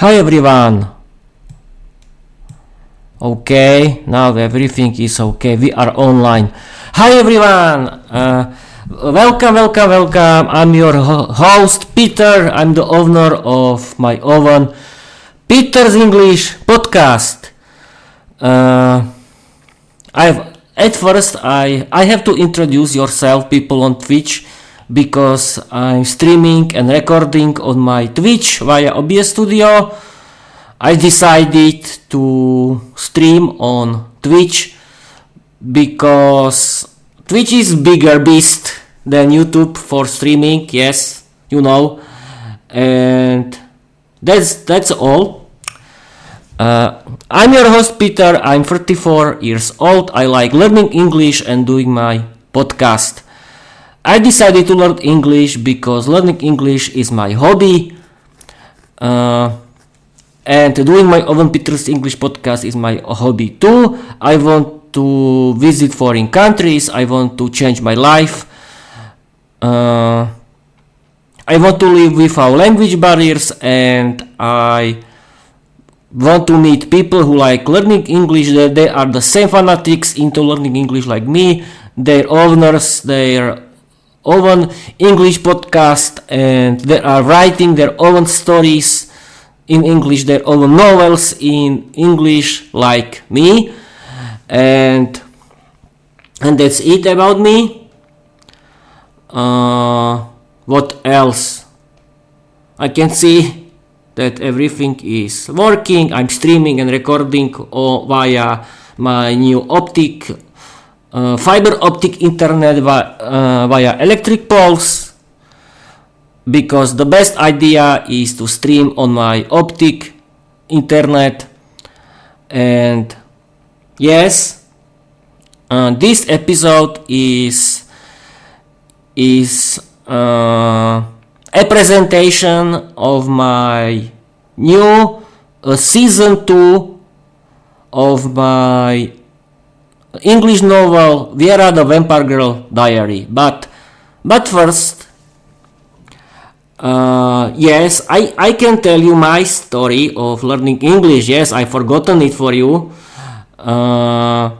Hi everyone. Okay, now everything is okay. We are online. Hi everyone. Welcome. I'm your host Peter. I'm the owner of my own Peter's English podcast. I have to introduce yourself, people on Twitch, because I'm streaming and recording on my Twitch via OBS Studio. I decided to stream on Twitch because Twitch is bigger beast than YouTube for streaming, yes, you know, and that's all. I'm your host Peter. I'm 34 years old. I like learning English and doing my podcast. I decided to learn English because learning English is my hobby, and doing my own Peter's English podcast is my hobby too. I want to visit foreign countries. I want to change my life. I want to live without language barriers, and I want to meet people who like learning English, that they are the same fanatics into learning English like me. They're owners, their own English podcast, and they are writing their own stories in English, their own novels in English like me, and that's it about me. What else? I can see that everything is working. I'm streaming and recording via my new fiber optic internet via electric poles, because the best idea is to stream on my optic internet. And yes, this episode is a presentation of my new season 2 of my English novel Viera, the Vampire Girl Diary. But first, yes, I can tell you my story of learning English. Yes, I've forgotten it for you. I've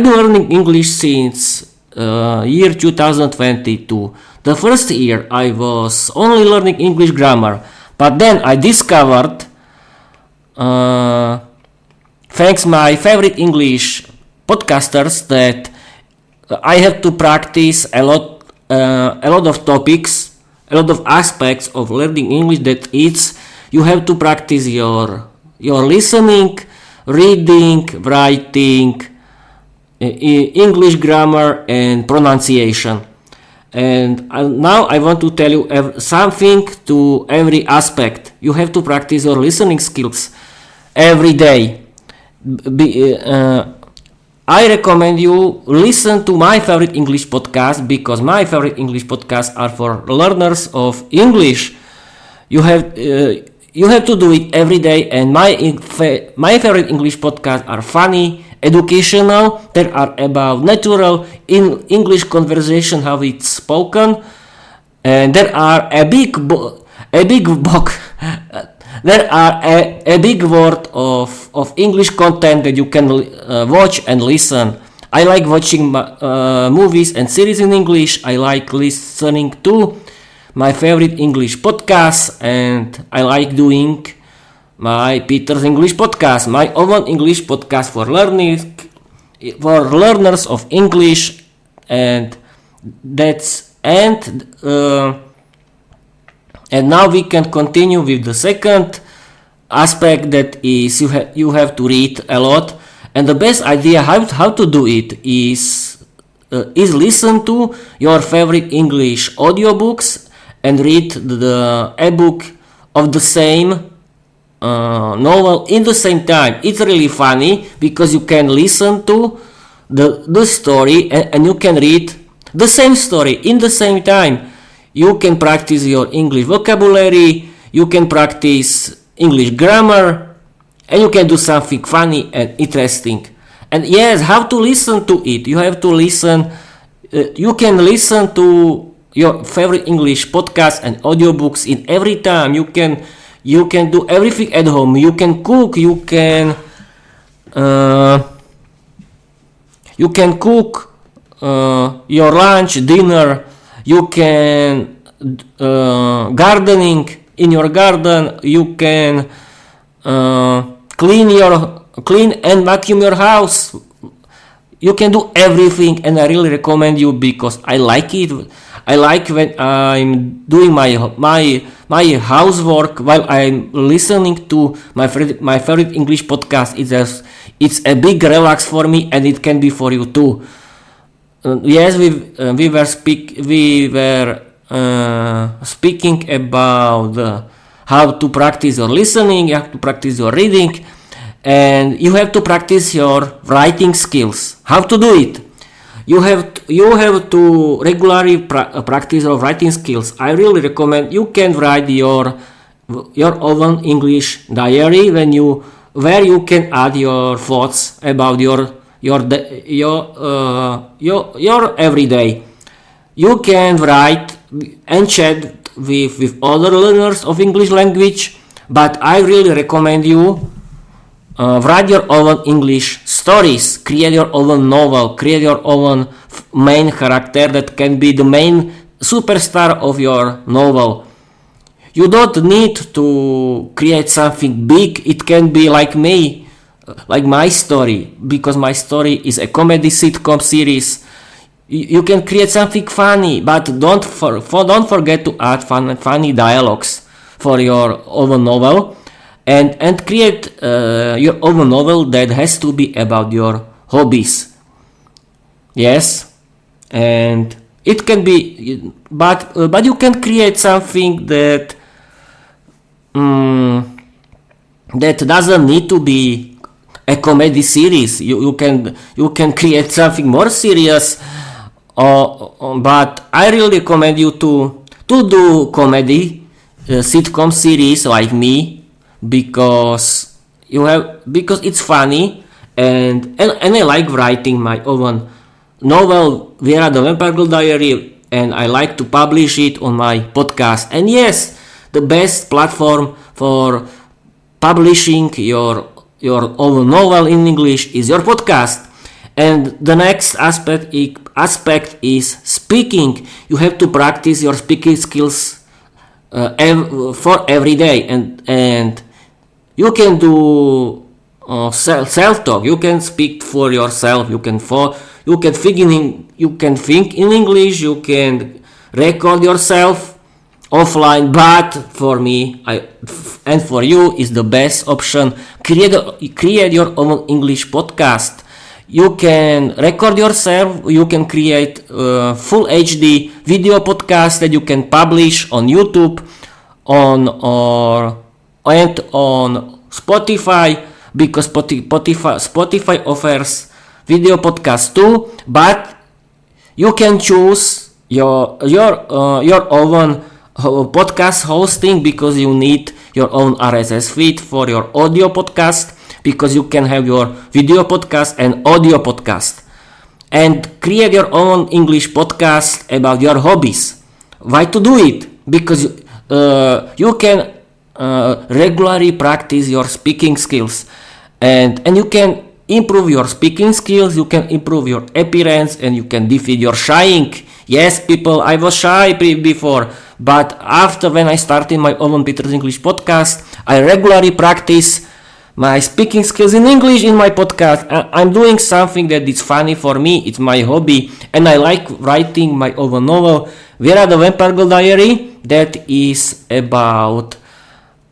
been learning English since year 2022. The first year I was only learning English grammar, but then I discovered, thanks my favorite English podcasters, that I have to practice a lot of topics, a lot of aspects of learning English. That it's you have to practice your listening, reading, writing, English grammar and pronunciation. And now I want to tell you something to every aspect. You have to practice your listening skills every day. I recommend you listen to my favorite English podcast, because my favorite English podcasts are for learners of English. You have to do it every day, and my favorite English podcasts are funny, educational. They are about natural in English conversation, how it's spoken, and there are a big word of English content that you can watch and listen. I like watching movies and series in English. I like listening to my favorite English podcasts, and I like doing my Peter's English podcast, my own English podcast for learners of English. And and now we can continue with the second aspect, that is you have to read a lot. And the best idea how to do it is listen to your favorite English audiobooks and read the ebook of the same novel in the same time. It's really funny because you can listen to the story and you can read the same story in the same time. You can practice your English vocabulary, you can practice English grammar, and you can do something funny and interesting. And yes, how to listen to it? You have to listen. You can listen to your favorite English podcasts and audiobooks in every time. You can You can do everything at home. You can cook. You can cook your lunch, dinner. You can gardening in your garden. You can clean and vacuum your house. You can do everything, and I really recommend you because I like it. I like when I'm doing my housework while I'm listening to my favorite English podcast. It's a big relax for me, and it can be for you too. Yes, we were speaking about how to practice your listening, you have to practice your reading, and you have to practice your writing skills. How to do it? You have to regularly practice your writing skills. I really recommend you can write your own English diary where you can add your thoughts about your everyday. You can write and chat with other learners of English language, but I really recommend you write your own English stories, create your own novel, create your own main character that can be the main superstar of your novel. You don't need to create something big. It can be like me, like my story, because my story is a comedy sitcom series. You can create something funny, but don't forget to add funny dialogues for your own novel, and create your own novel that has to be about your hobbies. Yes, and it can be, but you can create something that that doesn't need to be a comedy series. You can create something more serious. But I really recommend you to do comedy sitcom series like me because it's funny and I like writing my own novel Viera the Vampire Girl Diary, and I like to publish it on my podcast. And yes, the best platform for publishing your own novel in English is your podcast. And the next aspect is speaking. You have to practice your speaking skills for every day, and you can do self-talk. You can speak for yourself. You can think in English. You can record yourself offline. But for me, and for you, is the best option. Create your own English podcast. You can record yourself, you can create full HD video podcast that you can publish on YouTube and on Spotify, because Spotify offers video podcast too, but you can choose your own podcast hosting because you need your own RSS feed for your audio podcast, because you can have your video podcast and audio podcast, and create your own English podcast about your hobbies. Why to do it? Because you can regularly practice your speaking skills, and you can improve your speaking skills, you can improve your appearance, and you can defeat your shying. Yes, people, I was shy before, but after when I started my own Peter's English podcast, I regularly practice my speaking skills in English in my podcast. I'm doing something that is funny for me. It's my hobby, and I like writing my own novel, Viera the Vampire Girl Diary, that is about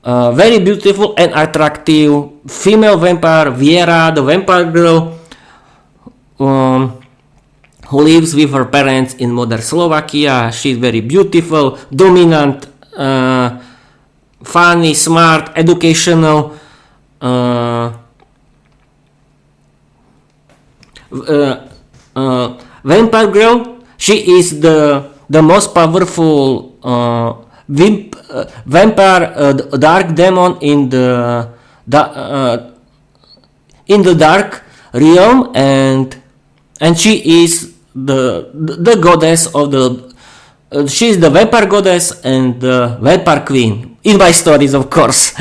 very beautiful and attractive female vampire, Viera the Vampire Girl, who lives with her parents in modern Slovakia. She's very beautiful, dominant, funny, smart, educational. Vampire Girl. She is the most powerful vampire, dark demon in the dark realm, and she is the goddess of the. She is the vampire goddess and the vampire queen. in my stories, of course,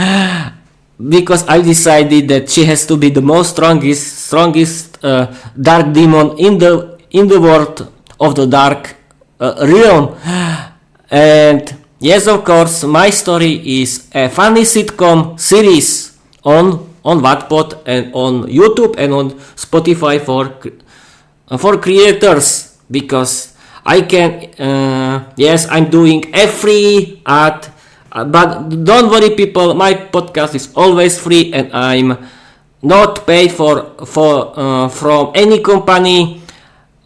because I decided that she has to be the most strongest dark demon in the world of the dark realm. And yes, of course, my story is a funny sitcom series on Wattpad and on YouTube and on Spotify for creators, because I can yes, I'm doing a free ad, but don't worry people, my podcast is always free and I'm not paid from any company,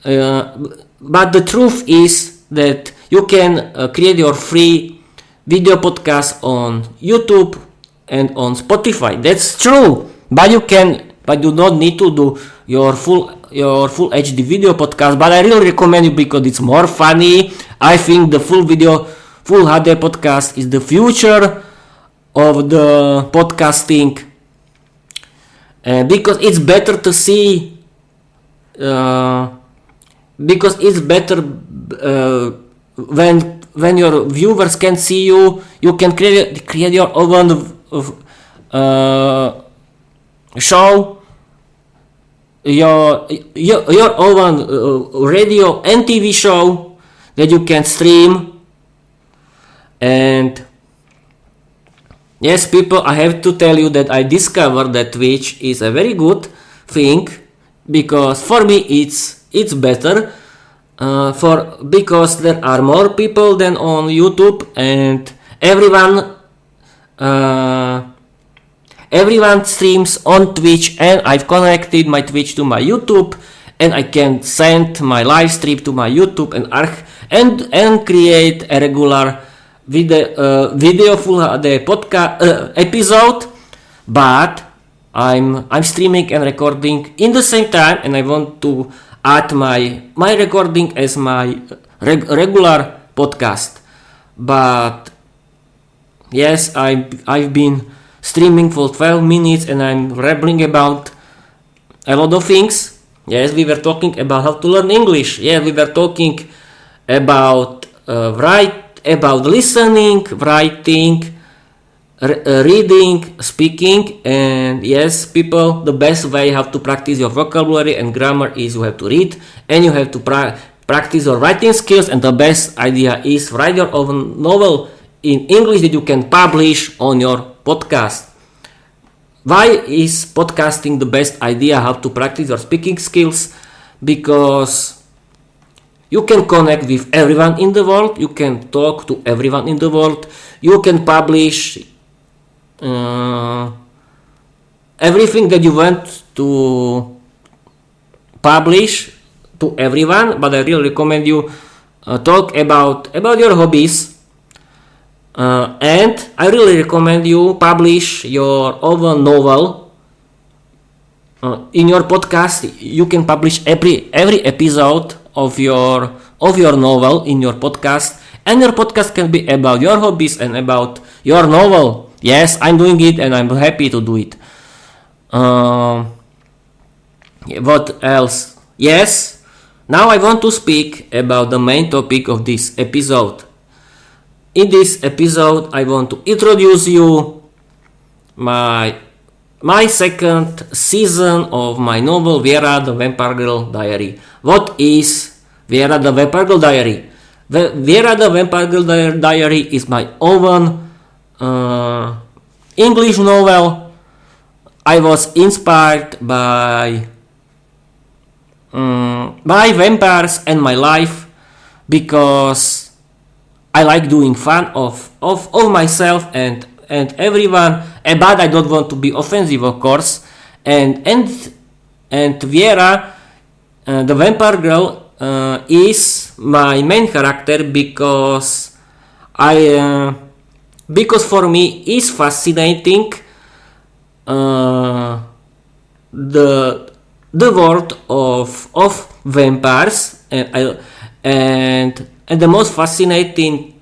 but the truth is that you can create your free video podcast on YouTube and on Spotify. That's true, but you do not need to do your full HD video podcast. But I really recommend you because it's more funny. I think the full HD podcast is the future of the podcasting, because it's better to see. Because it's better when your viewers can see you. You can create your own show, your own radio and TV show that you can stream. And yes, people, I have to tell you that I discovered that Twitch is a very good thing, because for me it's better, because there are more people than on YouTube, and everyone streams on Twitch, and I've connected my Twitch to my YouTube, and I can send my live stream to my YouTube and create a regular video full HD podcast episode. But I'm streaming and recording in the same time, and I want to add my recording as my regular podcast. But yes, I've been streaming for 12 minutes and I'm rambling about a lot of things. Yes, we were talking about how to learn English. Yeah, we were talking about listening, writing, reading, speaking, and yes, people, the best way how to practice your vocabulary and grammar is you have to read and you have to practice your writing skills, and the best idea is write your own novel in English that you can publish on your podcast. Why is podcasting the best idea how to practice your speaking skills? Because you can connect with everyone in the world, you can talk to everyone in the world, you can publish everything that you want to publish to everyone. But I really recommend you talk about your hobbies, and I really recommend you publish your own novel in your podcast. You can publish every episode of your novel in your podcast, and your podcast can be about your hobbies and about your novel. Yes, I'm doing it and I'm happy to do it. What else? Yes, now I want to speak about the main topic of this episode. In this episode, I want to introduce you my second season of my novel Viera the Vampire Girl Diary. What is Viera the Vampire Girl Diary? Viera the Vampire Girl Diary is my own English novel. I was inspired by vampires and my life, because I like doing fun of myself and everyone, but I don't want to be offensive, of course. And Viera, the vampire girl, is my main character because for me is fascinating the world of vampires, and the most fascinating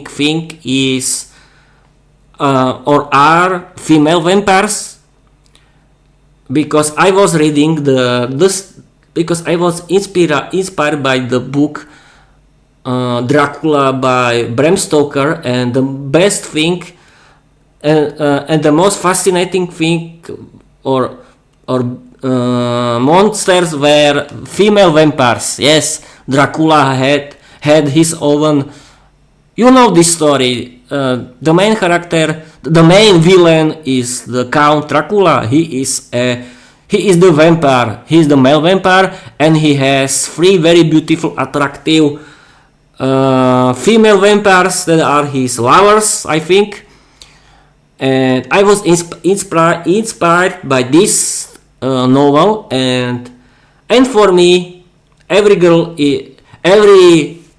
thing is are female vampires, because I was reading because I was inspired by the book Dracula by Bram Stoker, and the best thing and the most fascinating thing or monsters were female vampires. Yes, Dracula had his own. You know this story. The main character, the main villain is the Count Dracula. He is the vampire. He is the male vampire, and he has three very beautiful, attractive female vampires that are his lovers, I think. And I was inspired by this novel, and for me, every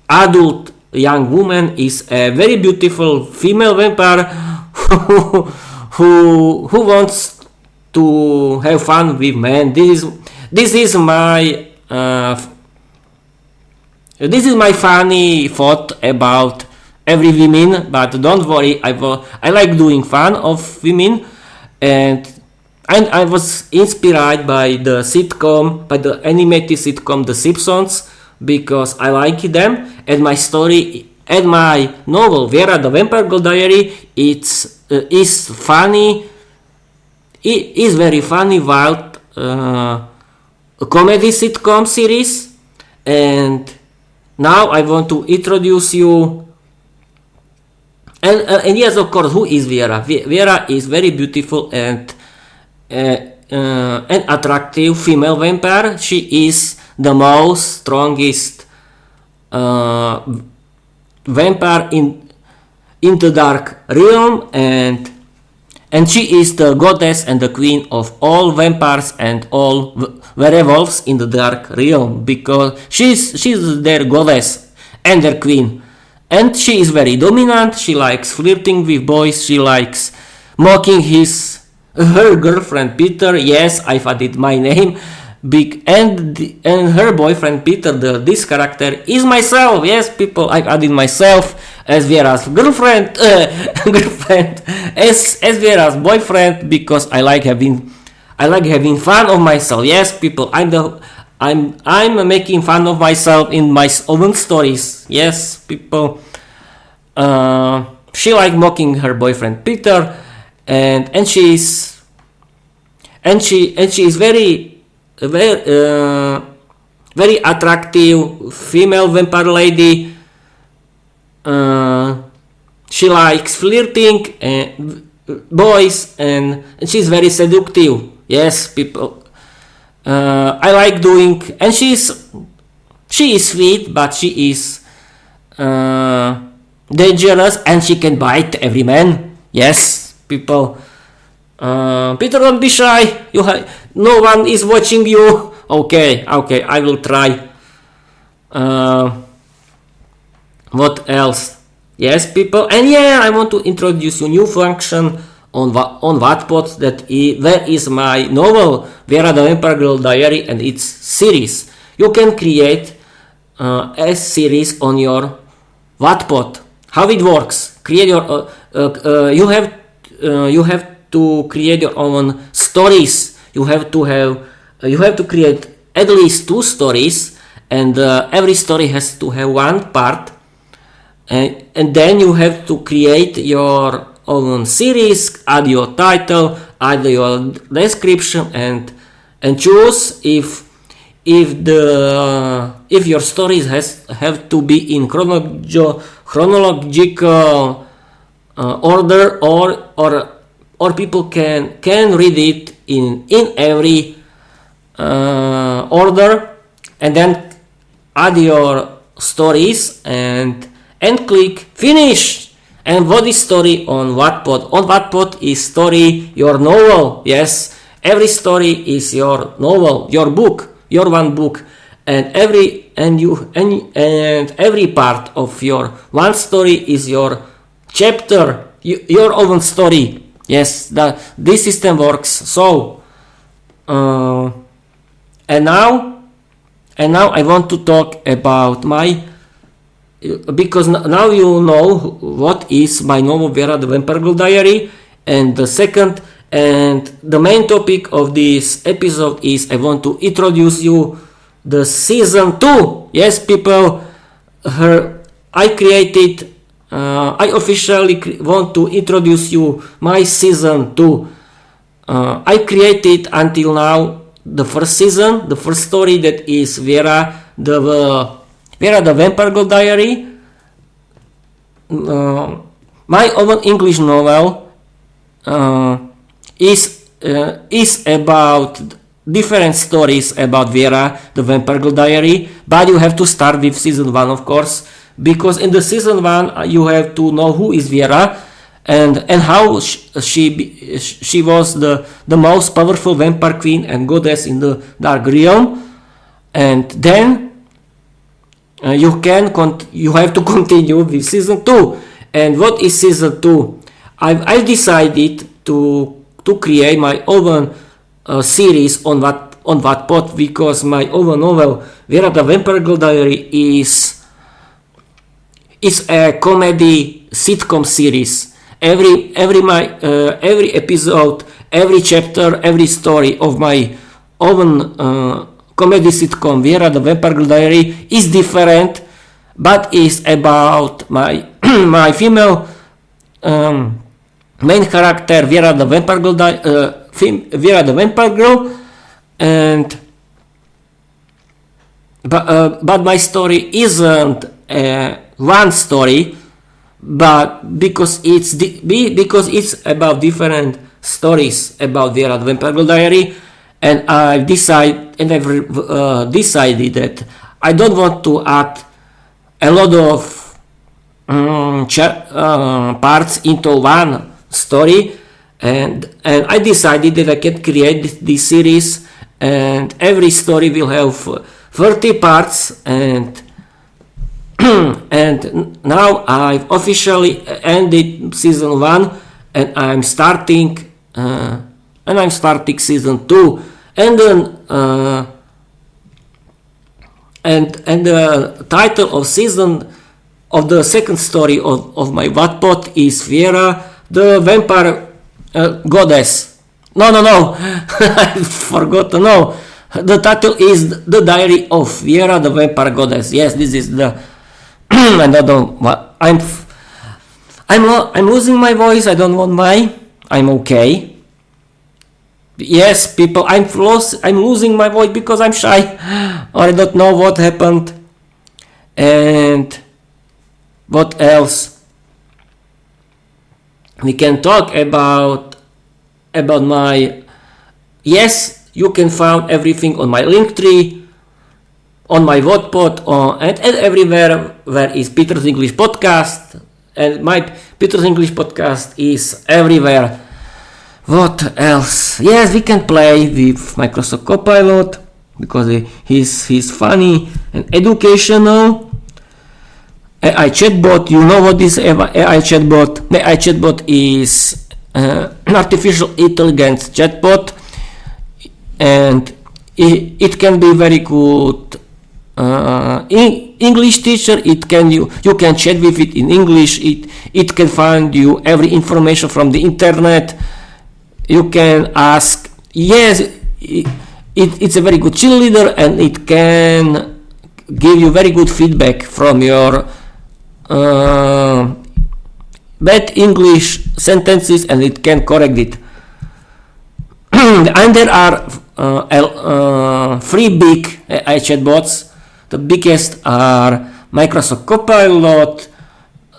adult young woman is a very beautiful female vampire who wants to have fun with men. This is my funny thought about every women, but don't worry, I like doing fun of women, and I was inspired by the animated sitcom The Simpsons, because I like them, and my story and my novel Viera the Vampire Girl Diary is funny. It is very funny, wild comedy sitcom series, and now I want to introduce you. And yes, of course, who is Viera? Viera is very beautiful and an attractive female vampire. She is the most strongest vampire in the dark realm, and she is the goddess and the queen of all vampires and all werewolves in the dark realm, because she's their goddess and their queen, and she is very dominant. She likes flirting with boys. She likes mocking her girlfriend Peter. Yes, I've added my name. And her boyfriend Peter, this character, is myself. Yes, people, I've added myself as Viera's girlfriend, as Viera's boyfriend, because I like having fun of myself. Yes, people, I'm making fun of myself in my own stories. Yes, people, she like mocking her boyfriend Peter, and she is very attractive female vampire lady. She likes flirting and boys, and she's very seductive. Yes, people. I like doing, and she is sweet, but she is dangerous, and she can bite every man. Yes, people. Peter, don't be shy. No one is watching you. Okay, I will try. What else? Yes, people, and yeah, I want to introduce you new function on Wattpad where is my novel Viera the Vampire Girl Diary and its series. You can create a series on your Wattpad. How it works? Create your you have to create your own stories. You have to create at least 2 stories, and every story has to have one part, and then you have to create your own series, add your title, add your description, and choose if your stories have to be in chronological order, or people can read it in every order, and then add your stories and click finish. And what is story on Wattpad? On Wattpad is story your novel. Yes, every story is your novel, your book, your one book, and every part of your one story is your chapter, your own story. Yes, this system works. So, and now I want to talk about because now you know what is my novel Viera the Vampire Girl Diary, and the main topic of this episode is I want to introduce you the season 2. Yes, people, her I officially want to introduce you my season 2. I created until now the first season, the first story, that is Viera the Vampire Girl Diary. My own English novel is about different stories about Viera the Vampire Girl Diary, but you have to start with season 1, of course, because in the season 1 you have to know who is Viera and how she was the most powerful vampire queen and goddess in the Dark Realm, and then you have to continue with season 2. And what is season 2? I've decided to create my own series on Wattpad, because my own novel Viera the Vampire Girl Diary is a comedy sitcom series. Every episode, every chapter, every story of my own comedy sitcom Viera the Vampire Girl Diary is different, but is about my my female main character Viera the Vampire Girl Viera the Vampire Girl, and but my story isn't one story, but because it's about different stories about Viera the Vampire Girl Diary, and I've decided that I don't want to add a lot of parts into one story, and I decided that I can create this series, and every story will have 30 parts, and and now I've officially ended season 1, and I'm starting season 2, and then and the title of the second story of my Wattpad is Viera the Vampire Goddess. No, I forgot. No, the title is The Diary of Viera the Vampire Goddess. Yes, this is the I don't know what I'm losing my voice. I don't want I'm okay. Yes, people, I'm losing my voice because I'm shy, or I don't know what happened. And what else? We can talk about my. Yes, you can find everything on my Linktree, on my Wattpad, and everywhere where is Peter's English Podcast, and my Peter's English Podcast is everywhere. What else? Yes, we can play with Microsoft Copilot because he's funny and educational. AI chatbot, you know what is AI chatbot? AI chatbot is artificial intelligence chatbot, and it can be very good English teacher. You can chat with it in English. It can find you every information from the internet. You can ask. Yes, it's a very good cheerleader, and it can give you very good feedback from your bad English sentences, and it can correct it. And there are 3 big AI chatbots. The biggest are Microsoft Copilot,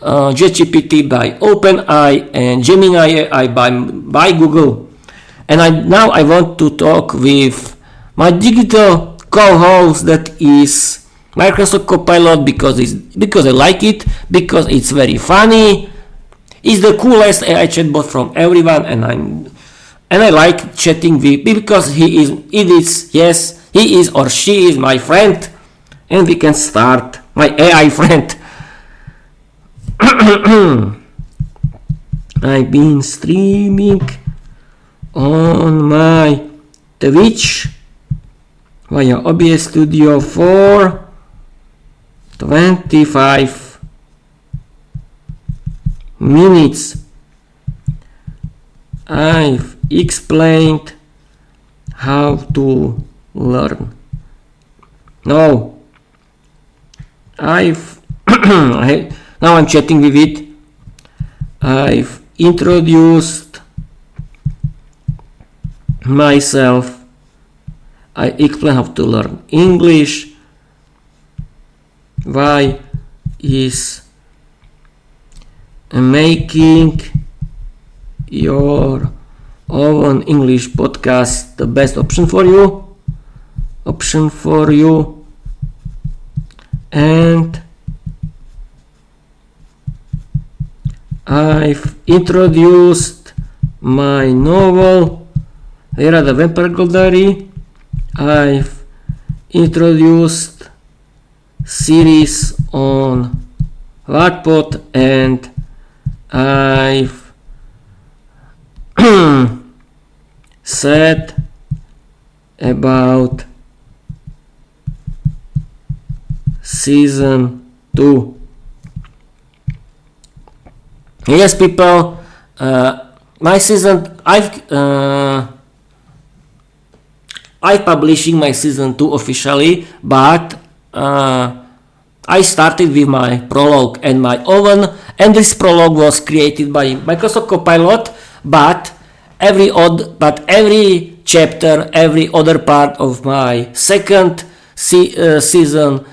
ChatGPT by OpenAI, and Gemini AI by Google. And now I want to talk with my digital co-host, that is Microsoft Copilot, because I like it, because it's very funny. It's the coolest AI chatbot from everyone, and I like chatting with, because he is or she is my friend, and we can start. My AI friend. I've been streaming on my Twitch via OBS Studio for 25 minutes. I've explained how to learn. No, I've Now I'm chatting with it. I've introduced myself. I explain how to learn English. Why is making your own English podcast the best option for you? And I've introduced my novel Viera, the Vampire Girl Diary. I've introduced series on Wattpad, and I've said about season 2. Yes, people, my season, I'm publishing my season 2 officially, but I started with my prologue and my oven, and this prologue was created by Microsoft Copilot, but every chapter, every other part of my second season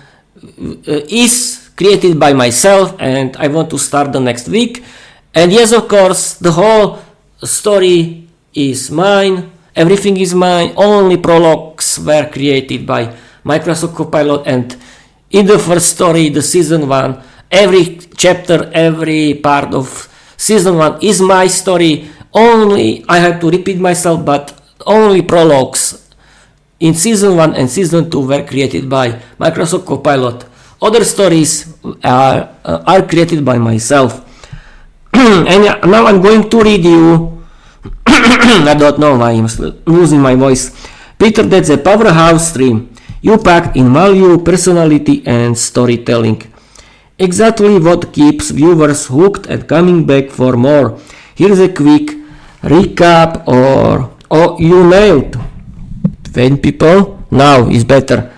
is created by myself, and I want to start the next week. And yes, of course, the whole story is mine, everything is mine, only prologues were created by Microsoft Copilot, and in the first story, the season 1, every chapter, every part of season 1 is my story. Only I have to repeat myself, but only prologues in season 1 and season 2 were created by Microsoft Copilot. Other stories are created by myself. And now I'm going to read you. I don't know why I'm losing my voice. Peter, that's a powerhouse stream. You packed in value, personality, and storytelling. Exactly what keeps viewers hooked and coming back for more. Here's a quick recap, or you nailed. 20 people? Now is better.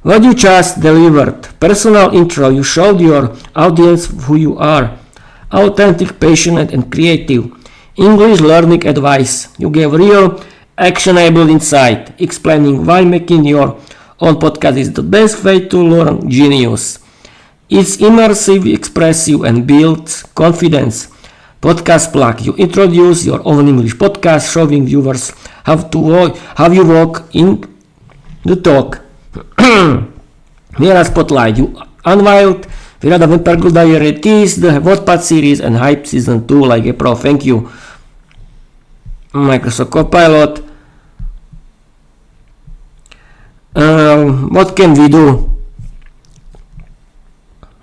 What you just delivered. Personal intro. You showed your audience who you are. Authentic, passionate, and creative. English learning advice. You gave real, actionable insight, explaining why making your own podcast is the best way to learn genius. It's immersive, expressive, and builds confidence. Podcast plug. You introduce your own English podcast, showing viewers how you walk in the talk. Viera Spotlight. You unveiled Viera, the Vampire Girl Diary, teased the Wattpad series, and hype season 2 like a pro. Thank you, Microsoft Copilot. What can we do?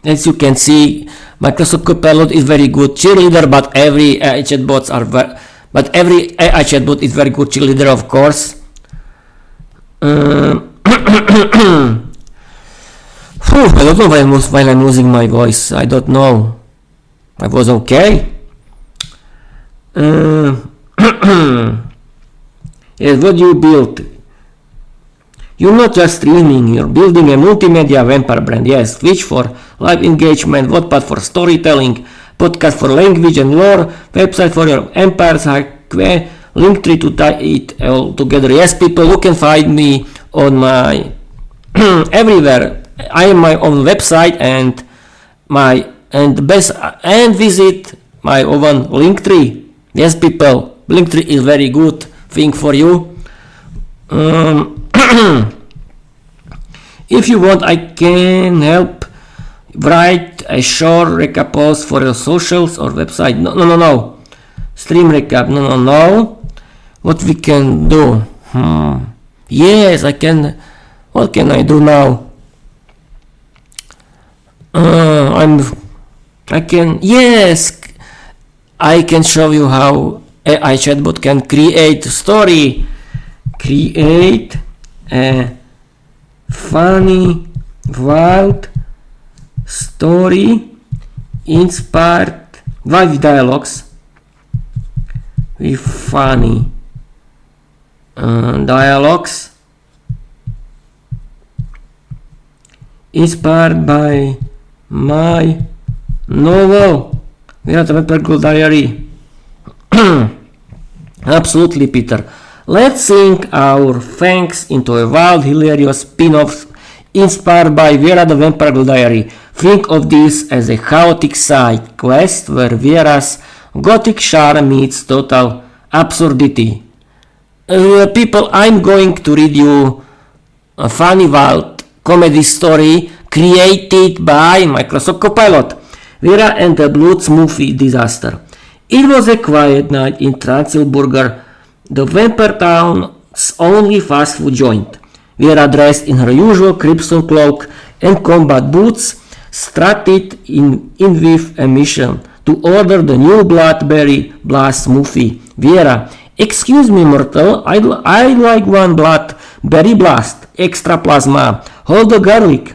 As you can see, Microsoft Copilot is very good cheerleader, but every AI chatbot is very good cheerleader, of course. I don't know why I'm losing my voice. I don't know. I was okay. Yes, what you built? You're not just streaming, you're building a multimedia vampire brand. Yes, Twitch for live engagement, Wattpad for storytelling, podcast for language and lore, website for your empires, Linktree to tie it all together. Yes, people, you can find me on my everywhere. I am my own website and visit my own Linktree. Yes, people, Linktree is very good thing for you. If you want, I can help write a short recap post for your socials or website. No. Stream recap. No. What we can do? Yes, I can. What can I do now? I can show you how AI chatbot can create a story. Create a funny, wild story inspired by dialogues with funny dialogues inspired by my novel Viera the Vampire Girl Diary. Absolutely, Peter. Let's sink our fangs into a wild, hilarious spin-off inspired by Viera the Vampire Girl Diary. Think of this as a chaotic side quest where Viera's gothic charm meets total absurdity. People, I'm going to read you a funny wild comedy story created by Microsoft Copilot, Viera and the Blood Smoothie Disaster. It was a quiet night in Transylburger, the vampire town's only fast food joint. Viera, dressed in her usual crimson cloak and combat boots, strutted in with a mission to order the new Bloodberry Blast smoothie. Viera, excuse me, mortal, I'd like one Bloodberry Blast, extra plasma, hold the garlic.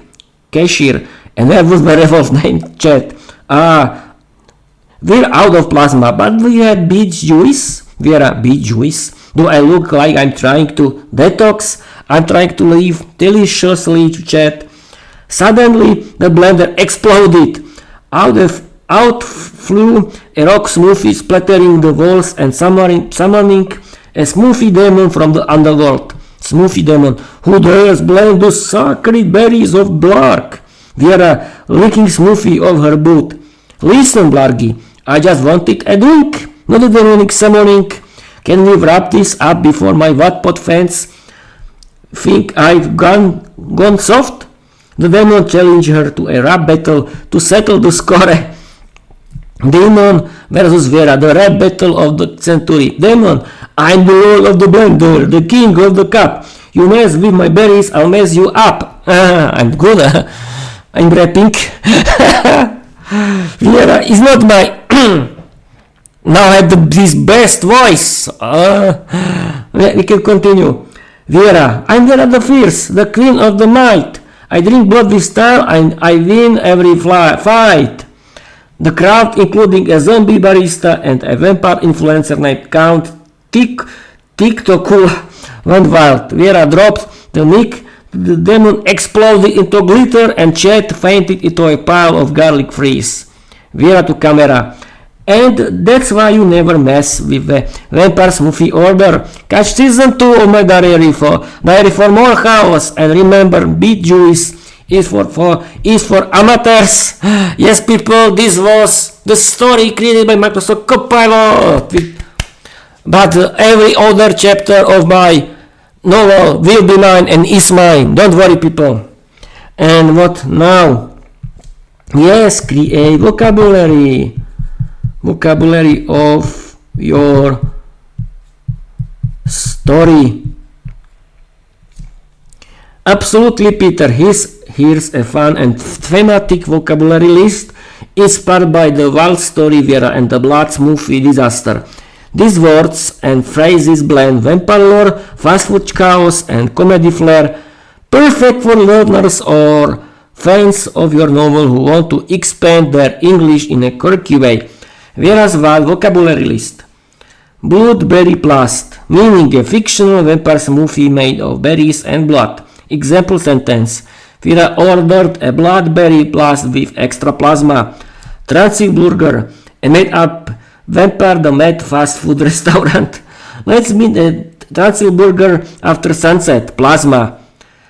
Cashier, and that was my revolve named Chet. We're out of plasma, but we had beet juice. Viera, beet juice? Do I look like I'm trying to detox? I'm trying to live deliciously, Chet. Suddenly, the blender exploded. Out flew a rock smoothie, splattering the walls and summoning a smoothie demon from the underworld. Smoothie demon, who dares blend the sacred berries of Blarg? Viera, licking smoothie off her boot. Listen, Blargy, I just wanted a drink, not a demonic summoning. Can we wrap this up before my Wattpad fans think I've gone soft? The demon challenged her to a rap battle to settle the score. Demon versus Viera, the rap battle of the century. Demon, I'm the lord of the blender, the king of the cup. You mess with my berries, I'll mess you up. I'm good. I'm rapping. Viera is not my... Now I have this best voice. We can continue. Viera, I'm Viera the Fierce, the queen of the night. I drink blood with style and I win every fight. The crowd, including a zombie barista and a vampire influencer named Count TikTokula, went wild. Viera dropped the mic, the demon exploded into glitter and Chet fainted into a pile of garlic freeze. Viera to camera. And that's why you never mess with the Vampire Smoothie order. Catch season 2 of my diary for more chaos. And remember, beet juice is for amateurs. Yes, people, this was the story created by Microsoft Copilot. But every other chapter of my novel will be mine and is mine. Don't worry, people. And what now? Yes, create vocabulary of your story. Absolutely, Peter. Here's a fun and thematic vocabulary list inspired by the wild story Viera and the Blood Smoothie Disaster. These words and phrases blend vampire lore, fast food chaos, and comedy flair, perfect for learners or fans of your novel who want to expand their English in a quirky way. Viera's wild vocabulary list. Bloodberry Blast, meaning a fictional vampire smoothie made of berries and blood. Example sentence. Viera ordered a Bloodberry Blast with extra plasma. Transylburger, a made-up vampire the mad fast food restaurant. Let's meet at Transylburger after sunset. Plasma.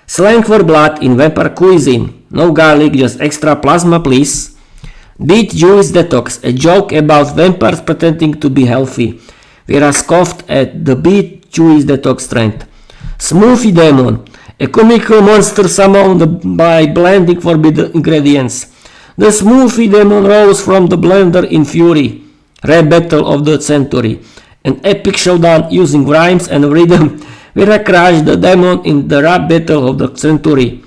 Slang for blood in vampire cuisine. No garlic, just extra plasma, please. Beet juice detox, a joke about vampires pretending to be healthy. Viera scoffed at the beet juice detox trend. Smoothie demon, a comical monster summoned by blending forbidden ingredients. The smoothie demon rose from the blender in fury. Rap battle of the century, an epic showdown using rhymes and rhythm. Viera crushed the demon in the rap battle of the century.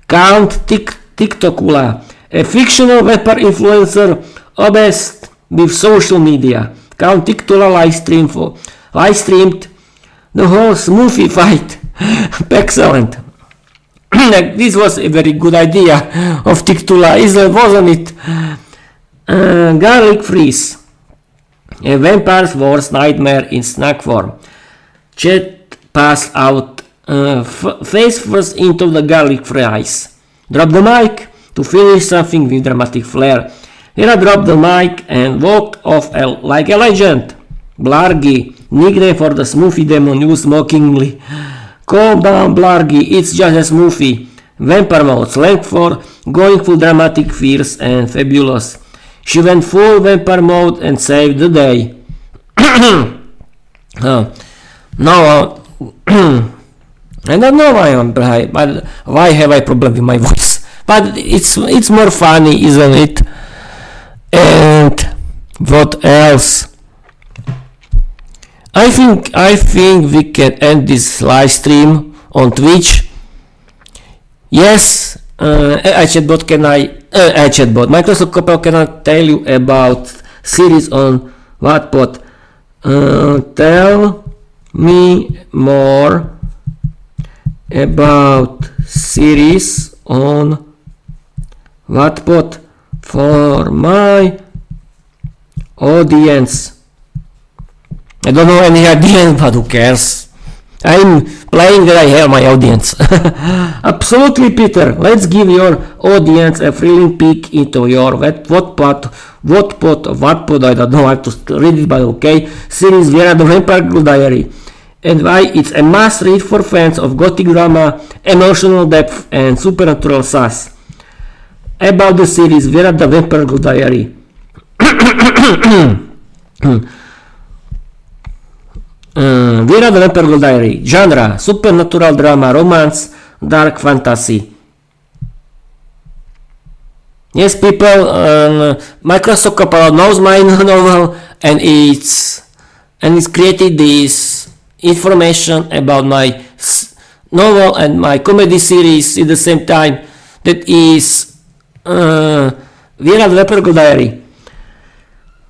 Count TikTokula, a fictional vampire influencer obsessed with social media. Count TikTokula live streamed the whole smoothie fight. Excellent. This was a very good idea of TikTokula, wasn't it? Garlic freeze, a vampire's worst nightmare in snack form. Chet passed out face first into the garlic fries. drop the mic to finish something with dramatic flair. Viera dropped the mic and walked off like a legend. Blargy, nickname for the smoothie demon, used mockingly. Calm down, Blargy, it's just a smoothie. Vampire mode, slang for going full dramatic, fierce and fabulous. She went full vampire mode and saved the day. No, I don't know why have I problem with my voice, but it's more funny, isn't it? And what else? I think we can end this live stream on Twitch. Yes, Microsoft Copilot cannot tell you about series on Wattpad. Tell me more about series on Wattpad for my audience. I don't know any audience, but who cares? I'm playing that I have my audience. Absolutely, Peter. Let's give your audience a thrilling peek into your Wattpad, I don't know how to read it, but okay, series Viera the Vampire Diary, and why it's a must read for fans of gothic drama, emotional depth, and supernatural sass. About the series Viera the Vampire Diary. Viera the Vampire Diary. Genre: supernatural drama, romance, dark fantasy. Yes, people, Microsoft Copilot knows my novel, and it's created this information about my novel and my comedy series at the same time. That is Viera the Vampire Diary.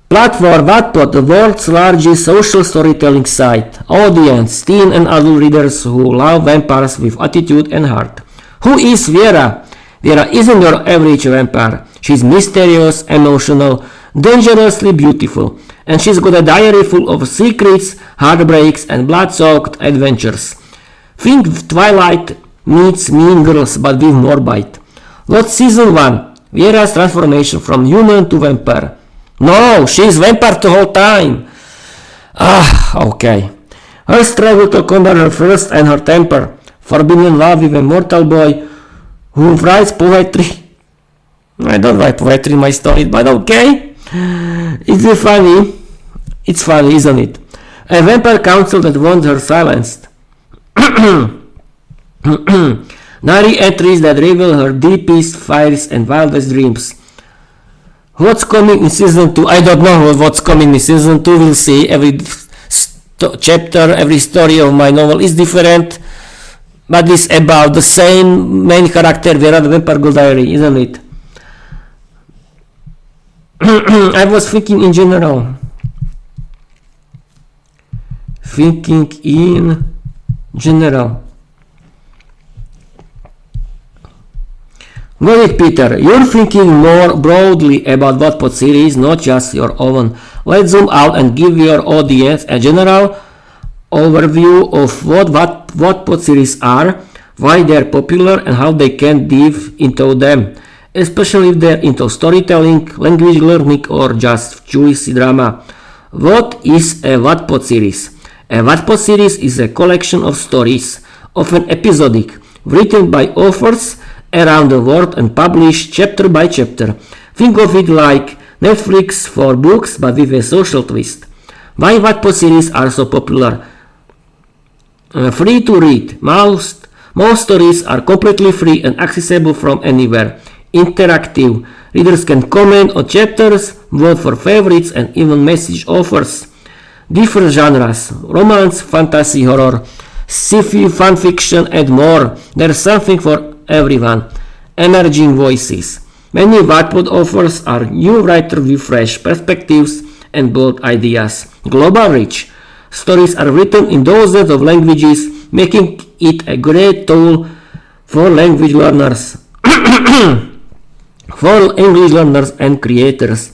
Platform Wattpad, the world's largest social storytelling site. Audience: teen and adult readers who love vampires with attitude and heart. Who is Viera? Viera isn't your average vampire. She's mysterious, emotional, dangerously beautiful, and she's got a diary full of secrets, heartbreaks, and blood-soaked adventures. Think Twilight meets Mean Girls, but with more bite. What's Season 1? Viera's transformation from human to vampire. No, she's vampire the whole time. Okay. Her struggle to combat her thirst and her temper. Forbidden love with a mortal boy who writes poetry. I don't write poetry in my stories, but okay. It's funny, isn't it? A vampire council that wants her silenced. Nari entries that reveal her deepest fears and wildest dreams. What's coming in season 2? I don't know what's coming in season 2. We'll see. Every chapter, every story of my novel is different, but it's about the same main character, Viera the Vampire Diary, isn't it? I was thinking in general. Got it, Peter. You're thinking more broadly about Wattpad series, not just your own. Let's zoom out and give your audience a general overview of what Wattpad series are, why they're popular, and how they can dive into them, especially if they're into storytelling, language learning, or just juicy drama. What is a Wattpad series? A Wattpad series is a collection of stories, often episodic, written by authors around the world and published chapter by chapter. Think of it like Netflix for books, but with a social twist. Why Wattpad series are so popular? Free to read. Most stories are completely free and accessible from anywhere. Interactive. Readers can comment on chapters, vote for favorites, and even message authors. Different genres: romance, fantasy, horror, sci-fi, fan fiction, and more. There's something for everyone. Emerging voices. Many Wattpad authors are new writers with fresh perspectives and bold ideas. Global reach. Stories are written in dozens of languages, making it a great tool for language learners, for English learners and creators.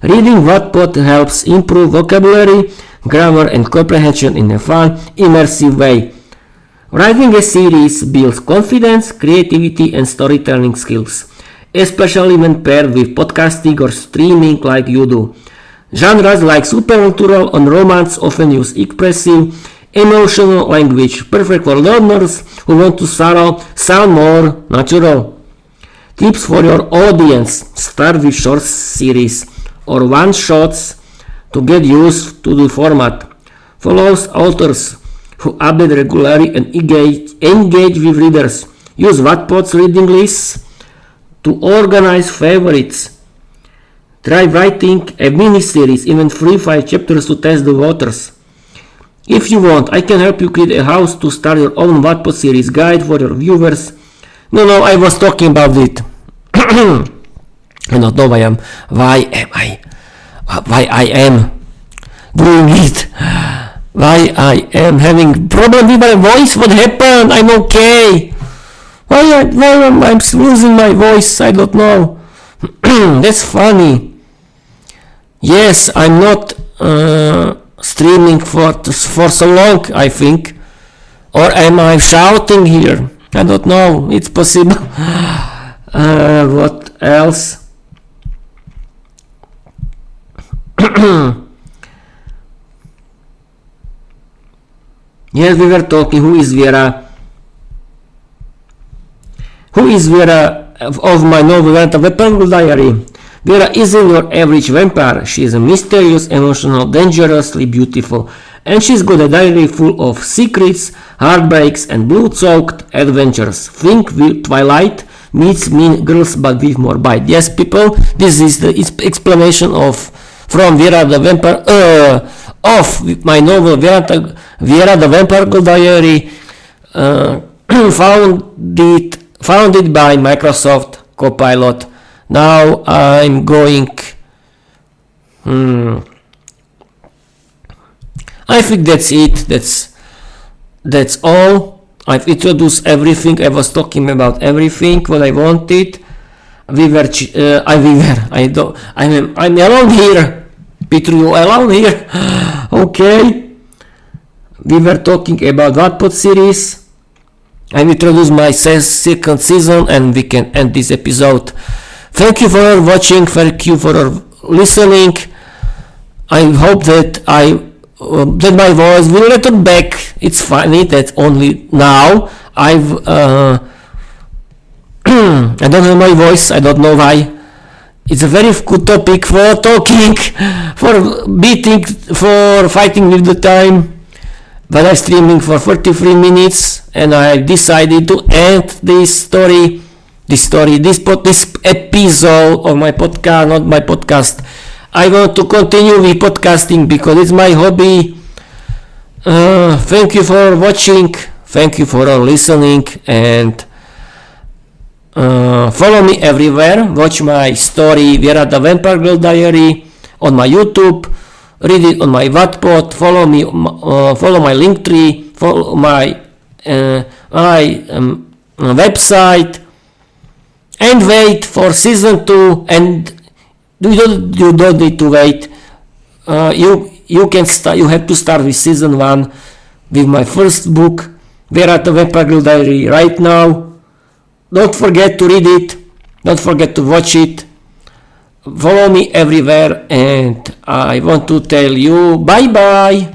Reading Wattpad helps improve vocabulary, grammar, and comprehension in a fun, immersive way. Writing a series builds confidence, creativity, and storytelling skills, especially when paired with podcasting or streaming like you do. Genres like supernatural and romance often use expressive, emotional language, perfect for learners who want to sound more natural. Tips for your audience: start with short series or one-shots to get used to the format. Follow authors who update regularly and engage with readers. Use Wattpad's reading lists to organize favorites. Try writing a mini-series, even 3-5 chapters to test the waters. If you want, I can help you create a house to start your own Wattpad series guide for your viewers. No, I was talking about it. I don't know why I am doing it. Why I am having problem with my voice? What happened? I'm okay. Why am I losing my voice? I don't know. That's funny. Yes, I'm not streaming for so long, I think. Or am I shouting here? I don't know. It's possible. What else? Yes, we were talking. Who is Viera? Who is Viera of my novel The Vampire Diary? Viera isn't your average vampire. She is a mysterious, emotional, dangerously beautiful, and she's got a diary full of secrets, heartbreaks, and blood-soaked adventures. Think Twilight meets Mean Girls, but with more bite. Yes, people, this is the explanation from Viera the Vampire of my novel Viera the Vampire Diary, founded by Microsoft Copilot. Now I'm going. I think that's it. That's all. I've introduced everything. I was talking about everything what I wanted. I'm alone here. Peter, you alone here? Okay. We were talking about Wattpad series. I introduced my second season, and we can end this episode. Thank you for watching. Thank you for listening. I hope that that my voice will return back. It's funny that only now I don't have my voice. I don't know why. It's a very good topic for talking, for fighting with the time. But I'm streaming for 43 minutes, and I decided to end this episode of my podcast, not my podcast. I want to continue with podcasting because it's my hobby. Thank you for watching. Thank you for listening, and follow me everywhere. Watch my story Viera the Vampire Girl Diary on my YouTube. Read it on my Wattpad. Follow me. Follow my Linktree. Follow my website. And wait for season 2. And you don't need to wait. You can start. You have to start with season 1 with my first book, Viera the Vampire Girl Diary. Right now. Don't forget to read it. Don't forget to watch it. Follow me everywhere, and I want to tell you bye bye.